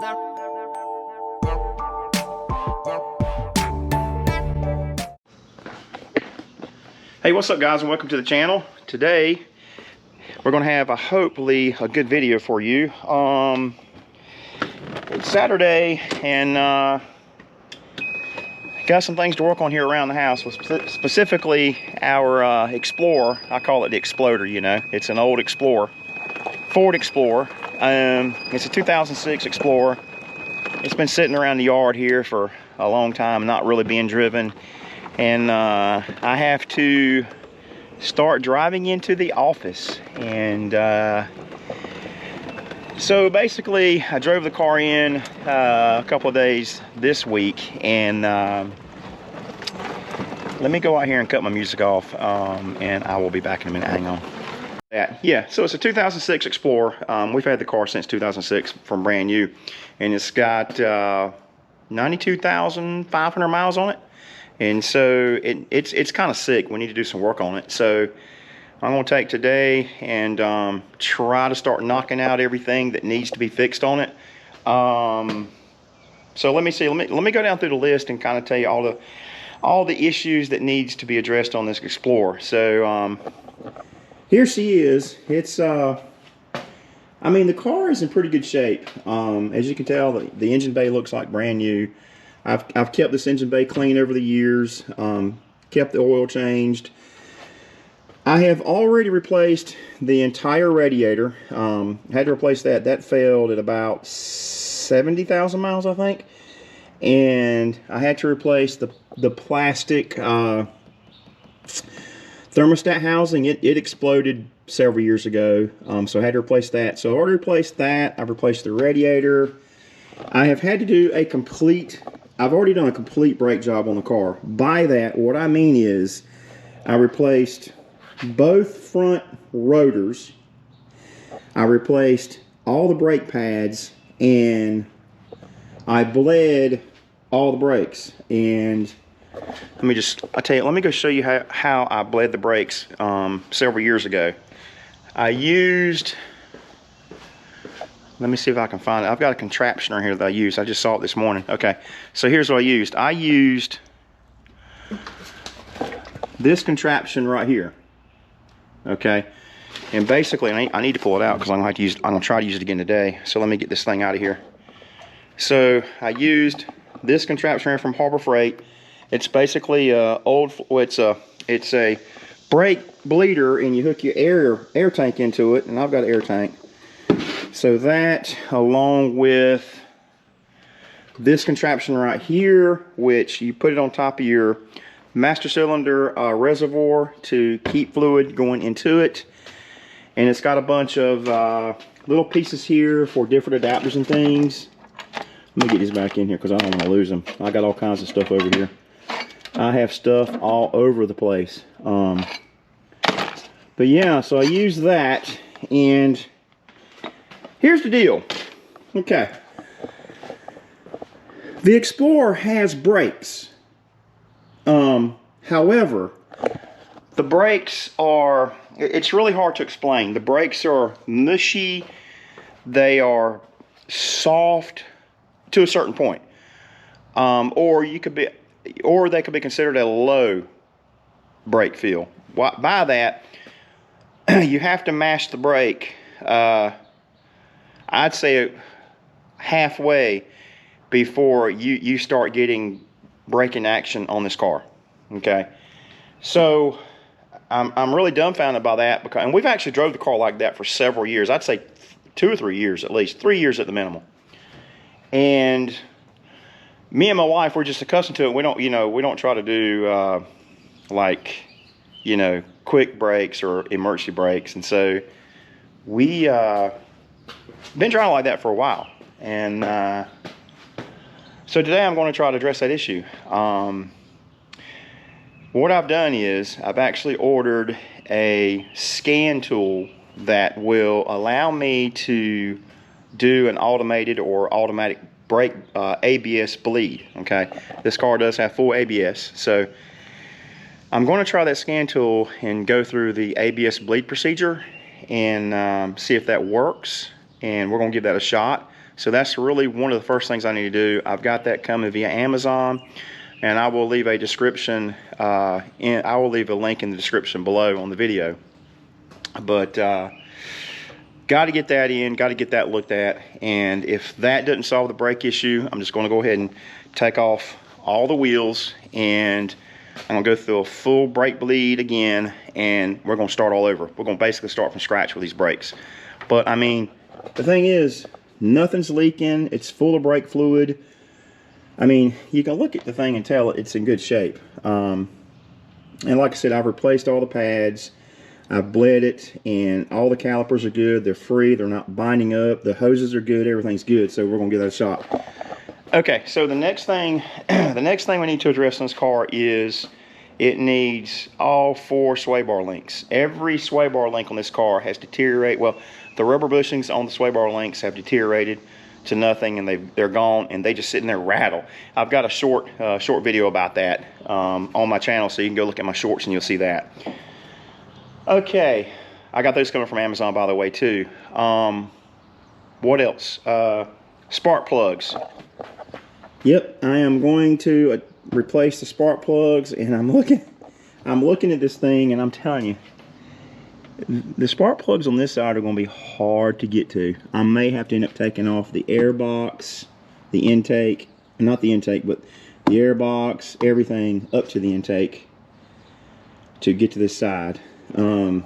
Hey, what's up guys, and welcome to the channel. Today we're going to have hopefully a good video for you. It's Saturday and got some things to work on here around the house, specifically our Explorer. I call it the Exploder, you know. It's an old Explorer, Ford Explorer. It's a 2006 Explorer. It's been sitting around the yard here for a long time, not really being driven. And I have to start driving into the office. And so basically I drove the car in a couple of days this week, and let me go out here and cut my music off, and I will be back in a minute. Hang on. Yeah, so it's a 2006 Explorer. We've had the car since 2006 from brand new, and it's got 92,500 miles on it. And so it's kind of sick. We need to do some work on it. So I'm going to take today and try to start knocking out everything that needs to be fixed on it. So let me see. Let me go down through the list and kind of tell you all the issues that needs to be addressed on this Explorer. So here she is. It's I mean, the car is in pretty good shape. As you can tell, the engine bay looks like brand new. I've kept this engine bay clean over the years, kept the oil changed. I have already replaced the entire radiator. Had to replace that. That failed at about 70,000 miles, I think. And I had to replace the plastic thermostat housing. It exploded several years ago, so I had to replace that. So I already replaced that. I've replaced the radiator. I have had to do I've already done a complete brake job on the car. By that, what I mean is I replaced both front rotors. I replaced all the brake pads, and I bled all the brakes. And let me go show you how I bled the brakes several years ago. Let me see if I can find it. I've got a contraptioner here that I use. I just saw it this morning. Okay, so here's what I used. I used this contraption right here. Okay, and basically I need to pull it out because I'm going to try to use it again today. So let me get this thing out of here. So I used this contraption here from Harbor Freight. It's basically it's a brake bleeder, and you hook your air tank into it, and I've got an air tank. So that, along with this contraption right here, which you put it on top of your master cylinder reservoir to keep fluid going into it. And it's got a bunch of little pieces here for different adapters and things. Let me get these back in here because I don't want to lose them. I got all kinds of stuff over here. I have stuff all over the place. But yeah, so I use that, and here's the deal. Okay. The Explorer has brakes. However, the brakes are, it's really hard to explain. The brakes are mushy. They are soft to a certain point. Or they could be considered a low brake feel. By that, you have to mash the brake, I'd say halfway before you start getting braking action on this car. Okay, so I'm really dumbfounded by that, and we've actually drove the car like that for several years. I'd say 2 or 3 years at least, 3 years at the minimum. And me and my wife, we're just accustomed to it. We don't try to do quick brakes or emergency brakes, and so we been driving like that for a while. And so today I'm going to try to address that issue. What I've done is I've actually ordered a scan tool that will allow me to do an automated or automatic brake ABS bleed. Okay, this car does have full ABS, so I'm going to try that scan tool and go through the ABS bleed procedure and see if that works, and we're going to give that a shot. So that's really one of the first things I need to do. I've got that coming via Amazon, and I will leave a description, I will leave a link in the description below on the video. But got to get that in, got to get that looked at, and if that doesn't solve the brake issue, I'm just going to go ahead and take off all the wheels, and I'm going to go through a full brake bleed again, and we're going to start all over. We're going to basically start from scratch with these brakes. But I mean, the thing is, nothing's leaking. It's full of brake fluid. I mean, you can look at the thing and tell it's in good shape. And like I said, I've replaced all the pads. I've bled it, and all the calipers are good. They're free. They're not binding up. The hoses are good. Everything's good. So we're going to give that a shot. Okay, so the next thing, we need to address in this car is it needs all 4 sway bar links. Every sway bar link on this car has deteriorated. Well, the rubber bushings on the sway bar links have deteriorated to nothing, and they're gone, and they just sit in there rattle. I've got a short video about that on my channel, so you can go look at my shorts and you'll see that. Okay, I got those coming from Amazon, by the way, too. What else? Spark plugs. Yep, I am going to replace the spark plugs, and I'm looking at this thing, and I'm telling you, the spark plugs on this side are going to be hard to get to. I may have to end up taking off the air box, the intake, not the intake, but the air box, everything up to the intake to get to this side. The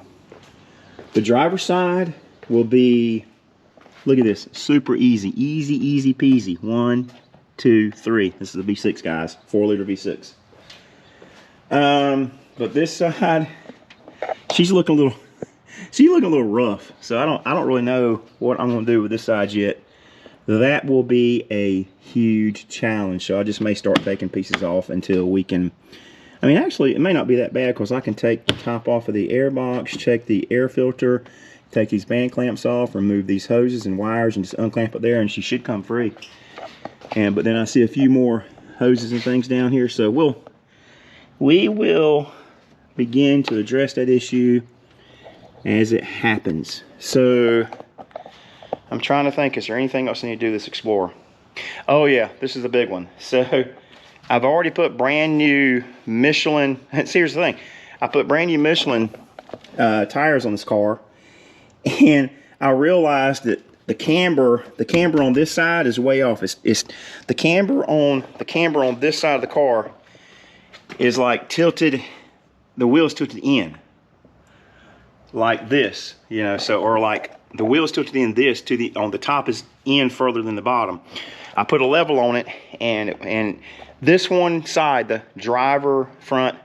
driver's side will be, look at this, super easy, easy peasy. 1, 2, 3. This is a V6, guys, 4-liter V6. But this side, she's looking a little rough, so I don't really know what I'm going to do with this side yet. That will be a huge challenge, so I just may start taking pieces off until we can. I mean, actually, it may not be that bad, because I can take the top off of the air box, check the air filter, take these band clamps off, remove these hoses and wires, and just unclamp it there, and she should come free. But then I see a few more hoses and things down here, so we will begin to address that issue as it happens. So I'm trying to think, is there anything else I need to do with this Explorer? Oh yeah, this is the big one. So I've already put brand new Michelin, here's the thing, I put brand new Michelin tires on this car, and I realized that the camber on this side is way off. It's the camber on this side of the car is like tilted, the wheel's tilted in like this, you know, so, or like the wheel's tilted in this to the, on the top is in further than the bottom. I put a level on it, and this one side, the driver front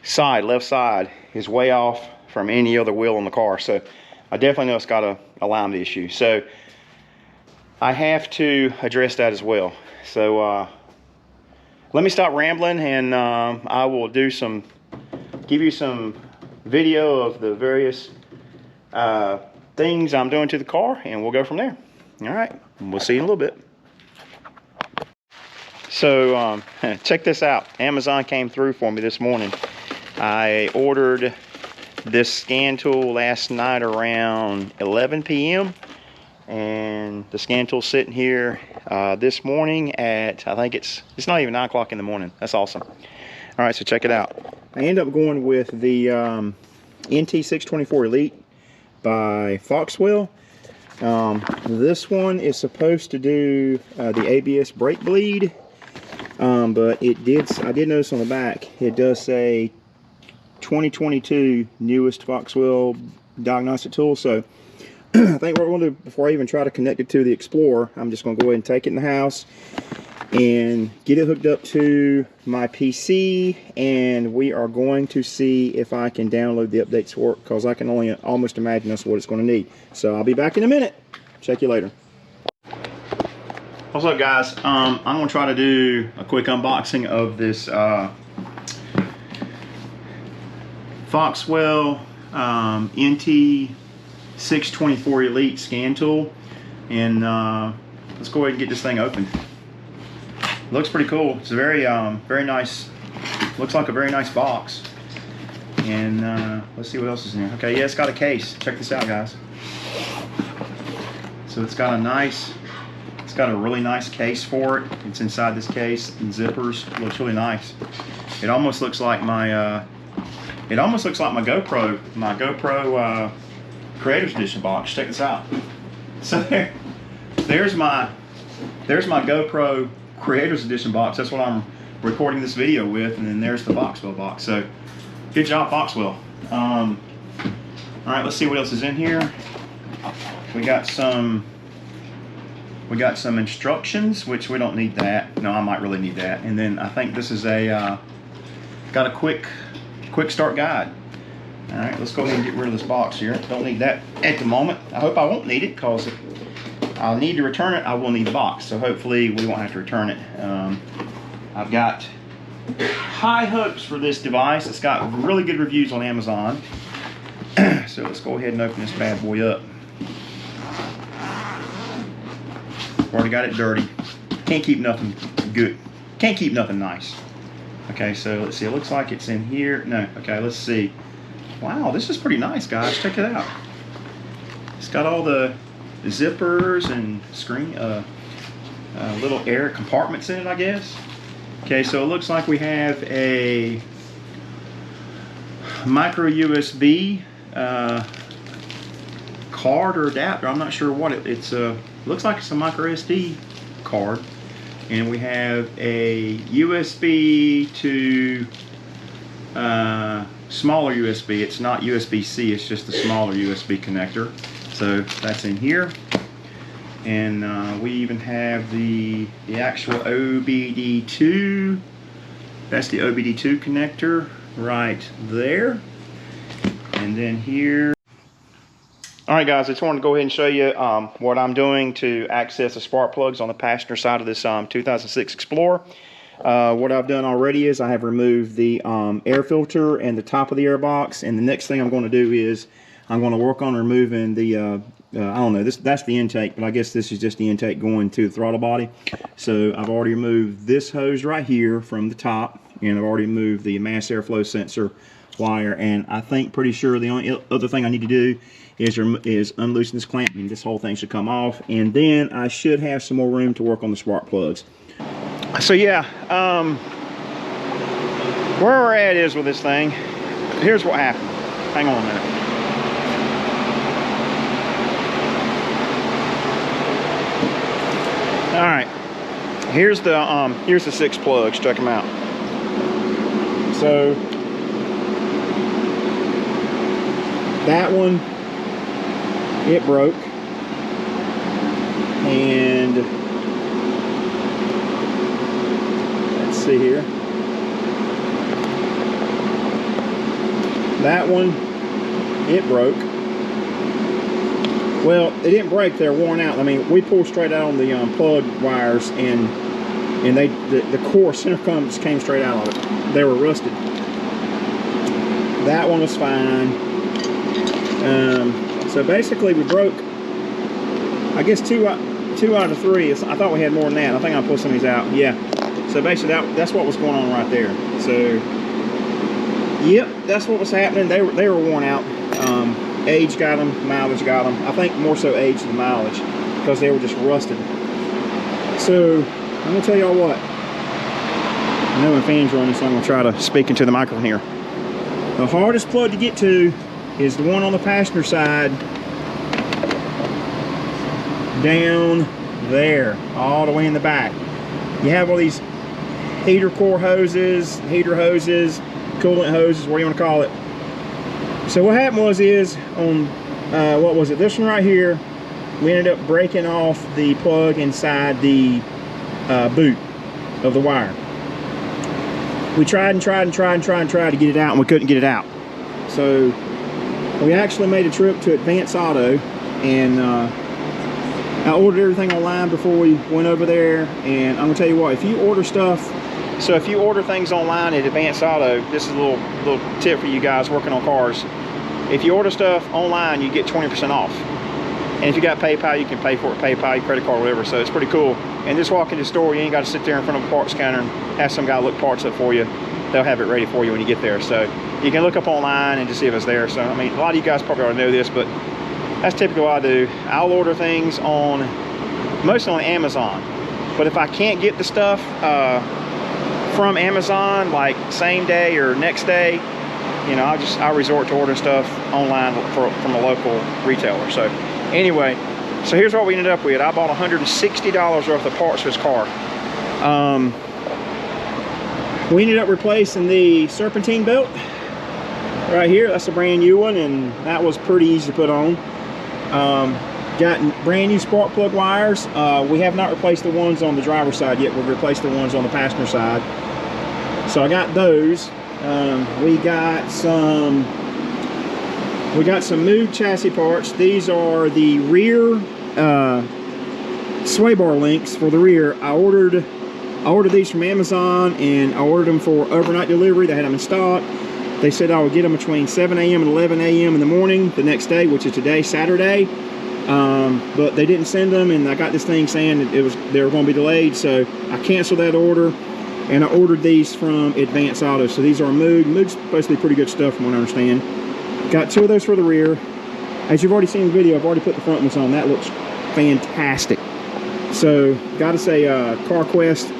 side, left side, is way off from any other wheel on the car. So I definitely know it's got a alignment issue. So I have to address that as well. So let me stop rambling, and I will give you some video of the various things I'm doing to the car, and we'll go from there. All right, we'll see you in a little bit. So check this out. Amazon came through for me this morning. I ordered this scan tool last night around 11 p.m. and the scan tool's sitting here this morning at, I think it's not even 9 o'clock in the morning. That's awesome. All right, so check it out. I end up going with the NT624 Elite by Foxwell. This one is supposed to do the ABS brake bleed, but I did notice on the back it does say 2022 newest Foxwell diagnostic tool. So I think what we're going to do, before I even try to connect it to the Explorer, I'm just going to go ahead and take it in the house and get it hooked up to my PC, and we are going to see if I can download the updates for it, because I can only almost imagine that's what it's going to need. So I'll be back in a minute. Check you later. What's up, guys? I'm going to try to do a quick unboxing of this Foxwell NT624 Elite scan tool, and let's go ahead and get this thing open. Looks pretty cool. It's a very nice, looks like a very nice box. And let's see what else is in here. Okay, yeah, it's got a case. Check this out, guys. So it's got a really nice case for it. It's inside this case and zippers. It looks really nice. It almost looks like my GoPro Creators Edition box. Check this out. So there's my GoPro Creators Edition box. That's what I'm recording this video with, and then there's the Foxwell box. So good job, Foxwell. All right, let's see what else is in here. We got some instructions, which we don't need that. No, I might really need that. And then I think this is got a quick start guide. All right, let's go ahead and get rid of this box here. Don't need that at the moment. I hope I won't need it, because if I'll need to return it, I will need the box. So hopefully we won't have to return it. I've got high hopes for this device. It's got really good reviews on Amazon. So let's go ahead and open this bad boy up. Already got it dirty. Can't keep nothing good. Can't keep nothing nice. Okay, so let's see. It looks like it's in here. No, okay, let's see. Wow, this is pretty nice, guys. Check it out. It's got all the zippers and screen, little air compartments in it, I guess. Okay, so it looks like we have a micro USB card or adapter. I'm not sure what it's. Looks like it's a micro SD card, and we have a USB to smaller USB. It's not USB-C. It's just a smaller USB connector. So that's in here. And we even have the actual OBD2. That's the OBD2 connector right there. And then here. Alright guys, I just wanted to go ahead and show you what I'm doing to access the spark plugs on the passenger side of this 2006 Explorer. What I've done already is I have removed the air filter and the top of the air box, and the next thing I'm going to do is I'm going to work on removing the I don't know, that's the intake, but I guess this is just the intake going to the throttle body. So I've already removed this hose right here from the top, and I've already removed the mass airflow sensor wire, and I think pretty sure the only other thing I need to do is unloosen this clamp, and this whole thing should come off, and then I should have some more room to work on the spark plugs. So yeah, where we're at is with this thing, here's what happened. Hang on a minute. All right, here's the 6 plugs. Check them out. So that one, it broke, and let's see here. That one, it broke. Well, it didn't break, they're worn out. I mean, we pulled straight out on the plug wires, and the core center cones came straight out of it. They were rusted. That one was fine. So basically we broke, I guess two out of 3. I thought we had more than that. I think I pulled some of these out. Yeah. So basically that's what was going on right there. So yep, that's what was happening. They were worn out. Age got them, mileage got them. I think more so age than mileage, because they were just rusted. So I'm gonna tell y'all what. I know my fan's running, so I'm gonna try to speak into the microphone here. The hardest plug to get to is the one on the passenger side, down there, all the way in the back. You have all these heater core hoses, heater hoses, coolant hoses, what do you want to call it. So what happened is on, what was it, this one right here, we ended up breaking off the plug inside the boot of the wire. We tried and tried to get it out, and we couldn't get it out. So we actually made a trip to Advance Auto, and I ordered everything online before we went over there. And I'm gonna tell you what, if you order stuff, so if you order things online at Advance Auto, this is a little tip for you guys working on cars. If you order stuff online, you get 20% off. And if you got PayPal, you can pay for it, PayPal, your credit card, whatever. So it's pretty cool. And just walk into the store, you ain't got to sit there in front of a parts counter and have some guy look parts up for you. They'll have it ready for you when you get there. So you can look up online and just see if it's there. So I mean, a lot of you guys probably already know this, but That's typically what I do. I'll order things mostly on Amazon. But if I can't get the stuff from Amazon, like same day or next day, you know, I'll resort to ordering stuff online from a local retailer. So anyway, so here's what we ended up with. I bought $160 worth of parts for this car. We ended up replacing the serpentine belt right here. That's a brand new one, and that was pretty easy to put on. Got brand new spark plug wires. We have not replaced the ones on the driver's side yet. We've replaced the ones on the passenger side. So I got those. We got some moved chassis parts. These are the rear sway bar links for the rear. I ordered these from Amazon, and I ordered them for overnight delivery. They had them in stock. They said I would get them between 7 a.m. and 11 a.m. in the morning the next day, which is today, Saturday. But they didn't send them, and I got this thing saying that they were going to be delayed, so I canceled that order, and I ordered these from Advance Auto. So these are Moog. Moog's supposed to be pretty good stuff from what I understand. Got 2 of those for the rear. As you've already seen in the video, I've already put the front ones on. That looks fantastic. So got us a CarQuest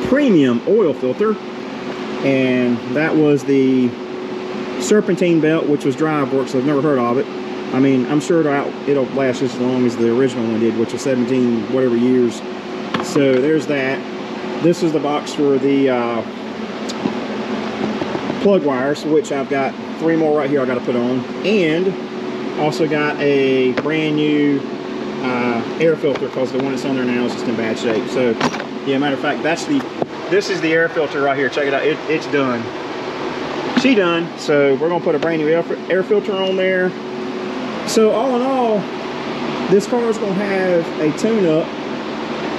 premium oil filter, and that was the serpentine belt, which was drive work, so I've never heard of it. I mean, I'm sure it'll last just as long as the original one did, which was 17 whatever years. So there's that. This is the box for the plug wires, which I've got 3 more right here I got to put on, and also got a brand new air filter, because the one that's on there now is just in bad shape. So yeah, matter of fact, this is the air filter right here. Check it out. It's done. She done. So we're gonna put a brand new air filter on there. So all in all, this car is gonna have a tune-up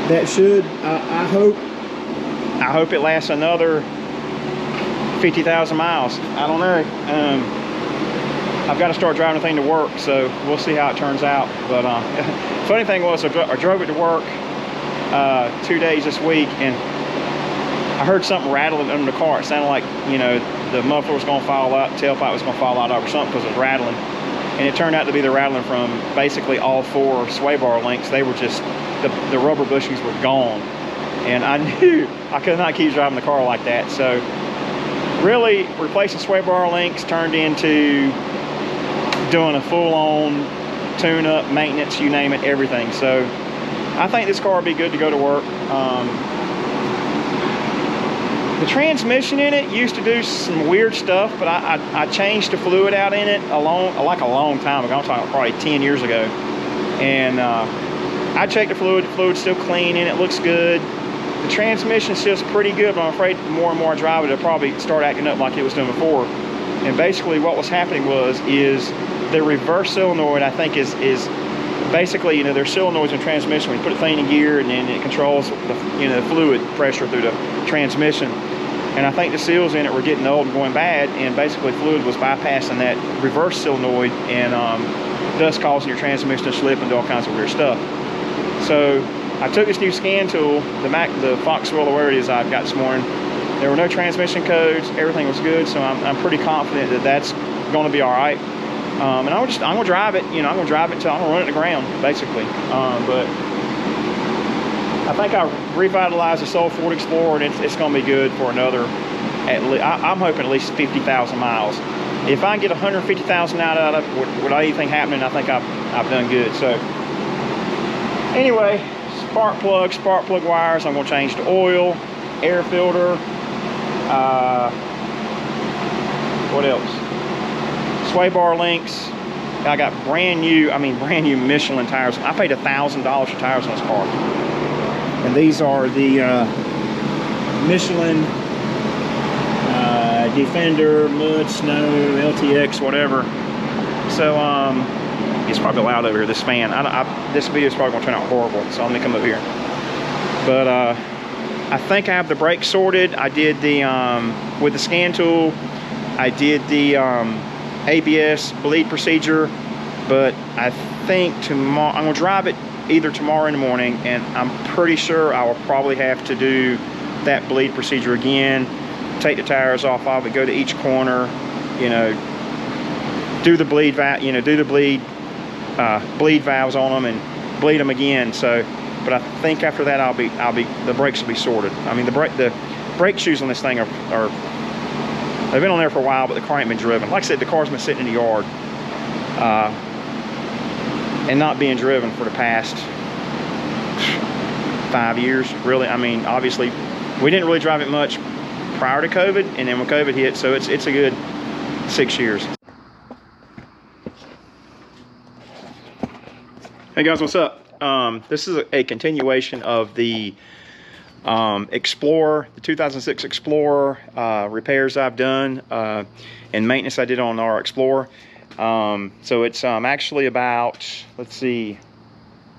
that should, I hope it lasts another 50,000 miles. I don't know. I've got to start driving the thing to work, so we'll see how it turns out. But funny thing was, I drove it to work 2 days this week, and I heard something rattling under the car. It sounded like, you know, the muffler was going to fall out, the tailpipe was going to fall out or something, because it was rattling. And it turned out to be the rattling from basically all 4 sway bar links. They were just, the rubber bushings were gone. And I knew I could not keep driving the car like that. So really, replacing sway bar links turned into doing a full-on tune-up, maintenance, you name it, everything. So I think this car will be good to go to work. The transmission in it used to do some weird stuff, but I changed the fluid out in it a long time ago. I'm talking probably 10 years ago. And I checked the fluid. The fluid's still clean and it looks good. The transmission feels pretty good, but I'm afraid the more and more I drive it, it'll probably start acting up like it was doing before. And basically what was happening is the reverse solenoid, I think, is basically, you know, there's solenoids in transmission. When you put the thing in gear, and then it controls the fluid pressure through the transmission. And I think the seals in it were getting old and going bad, and basically fluid was bypassing that reverse solenoid, and thus causing your transmission to slip and do all kinds of weird stuff. So I took this new scan tool, the Foxwell OBD2 I got this morning. There were no transmission codes. Everything was good, so I'm pretty confident that that's going to be all right. And I'm gonna drive it. You know, I'm gonna drive it till I'm gonna run it to the ground, basically. But I think I revitalized the Soul Ford Explorer, and it's gonna be good for another, I'm hoping at least 50,000 miles. If I can get 150,000 out of it without anything happening, I think I've done good. So anyway, spark plug wires. I'm gonna change the oil, air filter. What else? Sway bar links. I got brand new Michelin tires. I paid $1,000 for tires on this car. And these are the Michelin Defender, Mud, Snow, LTX, whatever. So it's probably loud over here, this fan. This video is probably gonna turn out horrible, so let me come up here. But I think I have the brakes sorted. I did the, with the scan tool, I did the ABS bleed procedure, but I think tomorrow, I'm gonna drive it either tomorrow in the morning, and I'm pretty sure I will probably have to do that bleed procedure again, take the tires off of it, go to each corner, you know, do the bleed bleed valves on them and bleed them again. So, but I think after that the brakes will be sorted. I mean, the brake shoes on this thing are they've been on there for a while, but the car ain't been driven. Like I said, the car's been sitting in the yard and not being driven for the past 5 years, really. I mean, obviously, we didn't really drive it much prior to COVID, and then when COVID hit, so it's a good 6 years. Hey guys, what's up? This is a continuation of the Explorer, the 2006 Explorer repairs I've done and maintenance I did on our Explorer. So it's actually about, let's see,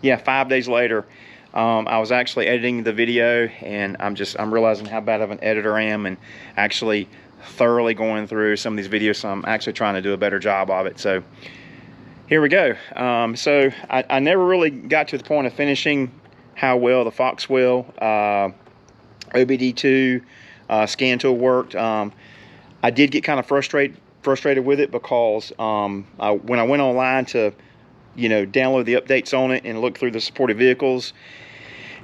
yeah, 5 days later. I was actually editing the video, and I'm realizing how bad of an editor I am, and actually thoroughly going through some of these videos. So I'm actually trying to do a better job of it. So here we go. So I never really got to the point of finishing how well the Foxwell OBD2 scan tool worked. I did get kind of frustrated with it because when I went online to, you know, download the updates on it and look through the supported vehicles,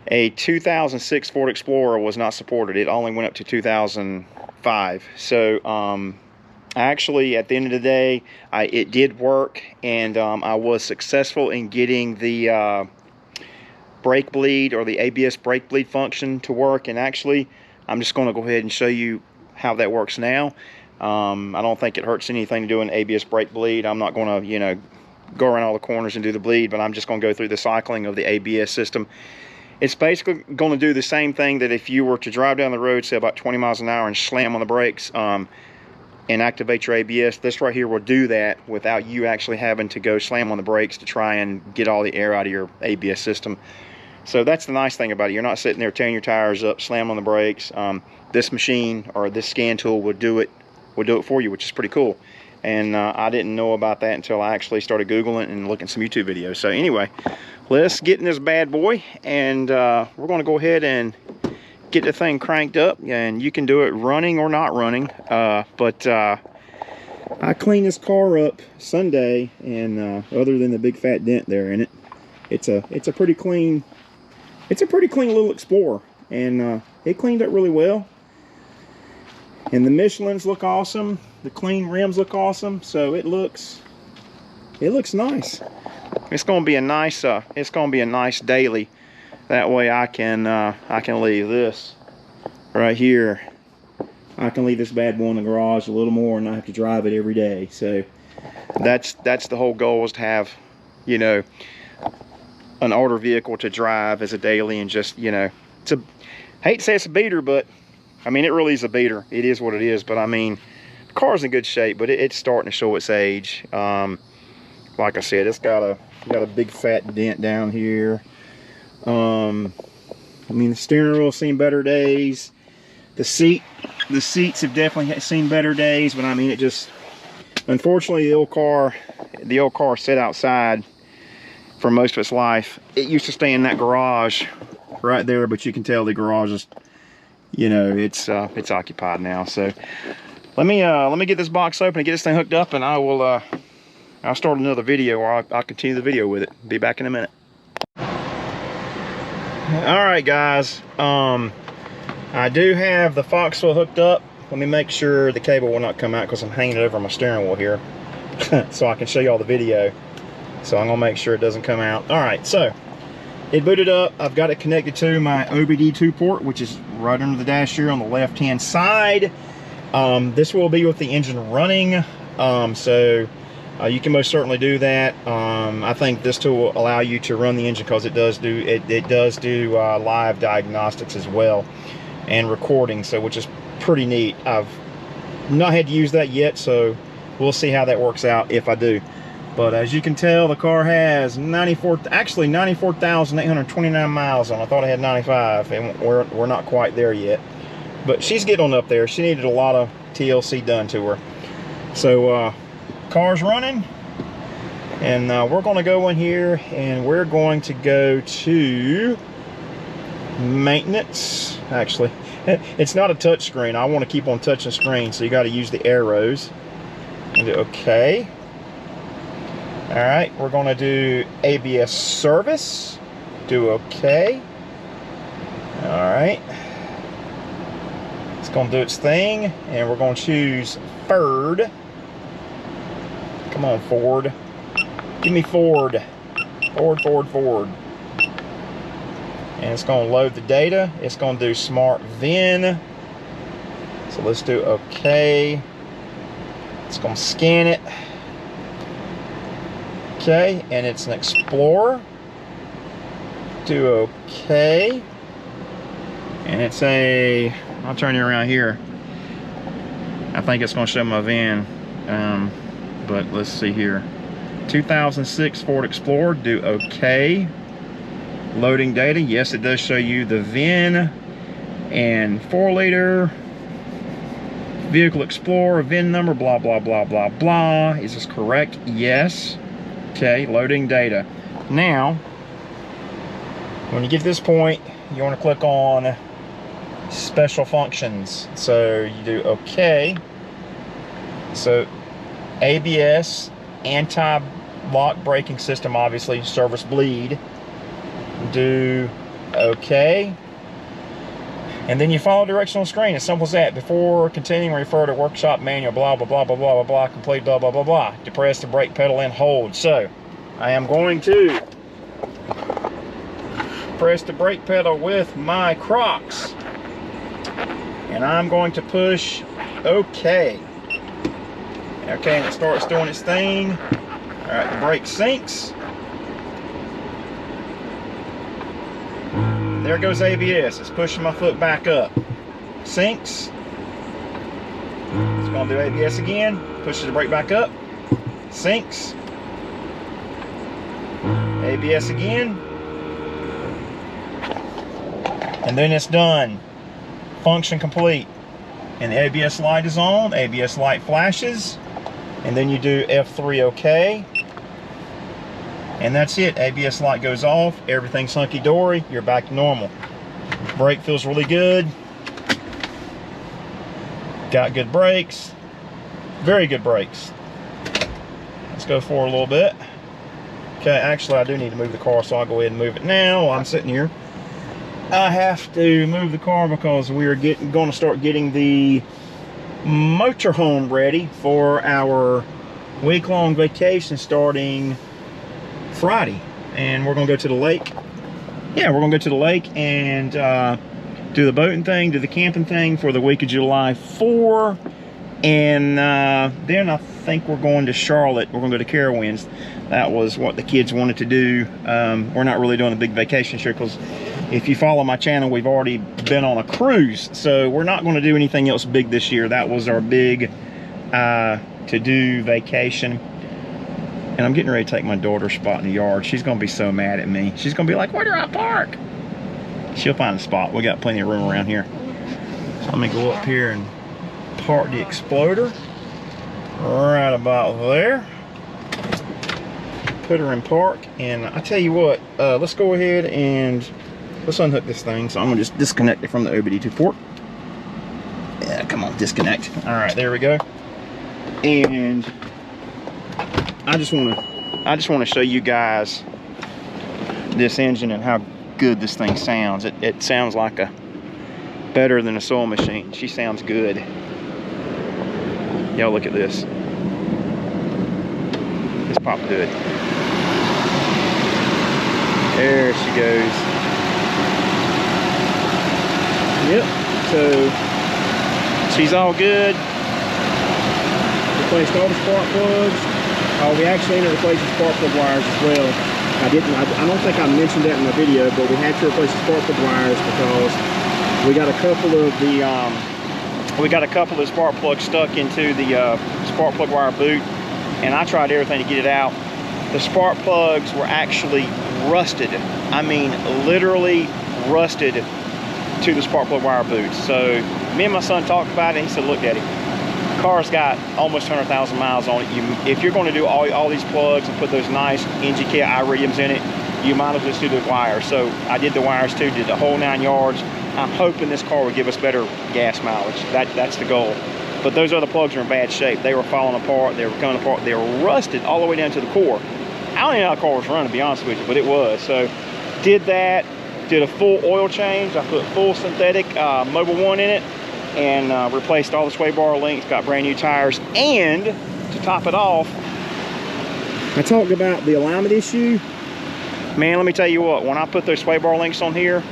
a 2006 Ford Explorer was not supported. It only went up to 2005. So actually, at the end of the day, it did work, and I was successful in getting the brake bleed, or the ABS brake bleed function, to work. And actually, I'm just going to go ahead and show you how that works now. I don't think it hurts anything to do an ABS brake bleed. I'm not going to, you know, go around all the corners and do the bleed, but I'm just going to go through the cycling of the ABS system. It's basically going to do the same thing that if you were to drive down the road, say about 20 miles an hour, and slam on the brakes and activate your ABS. This right here will do that without you actually having to go slam on the brakes to try and get all the air out of your ABS system. So that's the nice thing about it. You're not sitting there tearing your tires up, slam on the brakes. This machine, or this scan tool, will do it for you, which is pretty cool. And I didn't know about that until I actually started Googling and looking at some YouTube videos. So anyway, let's get in this bad boy, and we're going to go ahead and get the thing cranked up. And you can do it running or not running. But I cleaned this car up Sunday, and other than the big fat dent there in it, it's a pretty clean little Explorer, and it cleaned up really well. And the Michelins look awesome. The clean rims look awesome. So it looks nice. It's going to be a nice daily. That way I can leave this right here. I can leave this bad boy in the garage a little more and not have to drive it every day. So that's the whole goal, is to have, you know, an older vehicle to drive as a daily, and just, you know, I hate to say it's a beater, but I mean, it really is a beater. It is what it is. But I mean, the car's in good shape, but it's starting to show its age. Like I said, it's got a big fat dent down here. I mean, the steering wheel's seen better days. The seats have definitely seen better days. But I mean, it just, unfortunately, the old car sat outside for most of its life. It used to stay in that garage right there, but you can tell the garage is, you know, it's occupied now. So let me get this box open and get this thing hooked up, and I'll start another video, or I'll continue the video with it. Be back in a minute. All right, guys. I do have the Foxwell hooked up. Let me make sure the cable will not come out, because I'm hanging it over my steering wheel here, so I can show you all the video. So I'm gonna make sure it doesn't come out. All right, so it booted up. I've got it connected to my OBD2 port, which is right under the dash here on the left-hand side. This will be with the engine running, so you can most certainly do that. I think this tool will allow you to run the engine, because it does do live diagnostics as well, and recording, so which is pretty neat. I've not had to use that yet, so we'll see how that works out if I do. But as you can tell, the car has 94,829 miles on. I thought I had 95, and we're not quite there yet. But she's getting on up there. She needed a lot of TLC done to her. So car's running, and we're going to go in here, and we're going to go to maintenance. Actually, it's not a touch screen. I want to keep on touching the screen, so you got to use the arrows. And okay. All right, we're gonna do ABS service, do okay. All right, it's gonna do its thing, and we're gonna choose Ford. Come on, Ford. Give me Ford. Ford. And it's gonna load the data. It's gonna do smart VIN. So let's do okay. It's gonna scan it. Okay, and it's an Explorer. Do okay. And it's a, I'll turn it around here. I think it's gonna show my VIN, but let's see here. 2006 Ford Explorer, do okay. Loading data, yes, it does show you the VIN and 4-liter vehicle Explorer, VIN number, blah, blah, blah, blah, blah. Is this correct? Yes. Okay, loading data. Now, when you get to this point, you want to click on special functions. So you do okay. So ABS, anti-lock braking system, obviously, service bleed. Do okay. And then you follow directional screen. As simple as that. Before continuing, refer to workshop manual, blah, blah, blah, blah, blah, blah, blah, complete, blah, blah, blah, blah. Depress the brake pedal and hold. So, I am going to press the brake pedal with my Crocs. And I'm going to push okay. Okay, and it starts doing its thing. All right, the brake sinks. There goes ABS. It's pushing my foot back up. Sinks. It's going to do ABS again. Pushes the brake back up. Sinks. ABS again. And then it's done. Function complete. And the ABS light is on. ABS light flashes. And then you do F3 OK. And that's it. ABS light goes off. Everything's hunky-dory. You're back to normal. Brake feels really good. Got good brakes. Very good brakes. Let's go forward a little bit. Okay, actually I do need to move the car, so I'll go ahead and move it now while I'm sitting here. I have to move the car because we're going to start getting the motorhome ready for our week-long vacation starting Friday. And we're gonna go to the lake. Yeah, we're gonna go to the lake and do the boating thing, do the camping thing for the week of July 4. And then I think we're going to Charlotte. We're gonna go to Carowinds. That was what the kids wanted to do. We're not really doing a big vacation here because if you follow my channel, we've already been on a cruise. So we're not gonna do anything else big this year. That was our big to-do vacation. And I'm getting ready to take my daughter's spot in the yard. She's gonna be so mad at me. She's gonna be like, where do I park? She'll find a spot. We got plenty of room around here. So let me go up here and park the Exploder right about there. Put her in park. And I tell you what, let's go ahead and let's unhook this thing. So I'm gonna just disconnect it from the OBD2 port. Yeah, come on, disconnect. All right, there we go. And I just want to show you guys this engine and how good this thing sounds. It sounds like better than a sewing machine. She sounds good. Y'all look at this. It's pop good. There she goes. Yep. So she's all good. Replaced all the spark plugs. We actually ended up replacing spark plug wires as well. I don't think I mentioned that in the video, but we had to replace the spark plug wires because we got a couple of spark plugs stuck into the spark plug wire boot, and I tried everything to get it out. The spark plugs were actually rusted. I mean, literally rusted to the spark plug wire boot. So me and my son talked about it. He said, "Look, Daddy, car's got almost 100,000 miles on it. If you're going to do all these plugs and put those nice NGK iridiums in it, you might as well just do the wires." So I did the wires too, did the whole 9 yards. I'm hoping this car would give us better gas mileage. That's the goal. But those other plugs are in bad shape. They were falling apart. They were coming apart. They were rusted all the way down to the core. I don't even know how the car was running, to be honest with you, but it was. So did that, did a full oil change. I put full synthetic Mobil 1 in it, and replaced all the sway bar links, got brand new tires. And to top it off, I talked about the alignment issue. Man, let me tell you what, when I put those sway bar links on here,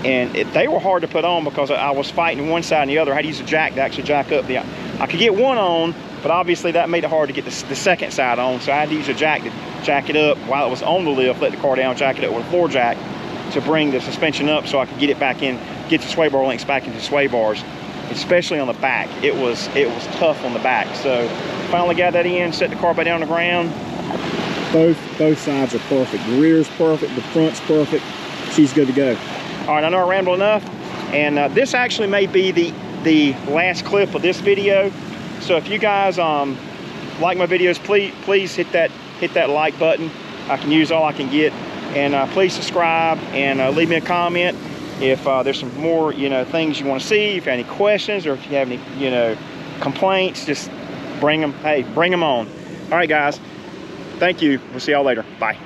and they were hard to put on because I was fighting one side and the other. I had to use a jack to actually jack up. I could get one on, but obviously that made it hard to get the second side on. So I had to use a jack to jack it up while it was on the lift, let the car down, jack it up with a floor jack to bring the suspension up so I could get it back in, get the sway bar links back into sway bars, especially on the back. It was tough on the back. So finally got that in, set the car back down on the ground. Both sides are perfect. The rear's perfect, the front's perfect. She's good to go. All right, I know I rambled enough, and this actually may be the last clip of this video. So if you guys like my videos, please hit that like button. I can use all I can get, and please subscribe and leave me a comment if there's some more things you want to see. If you have any questions or if you have any complaints, just bring them. Hey, bring them on. All right, guys. Thank you. We'll see y'all later. Bye.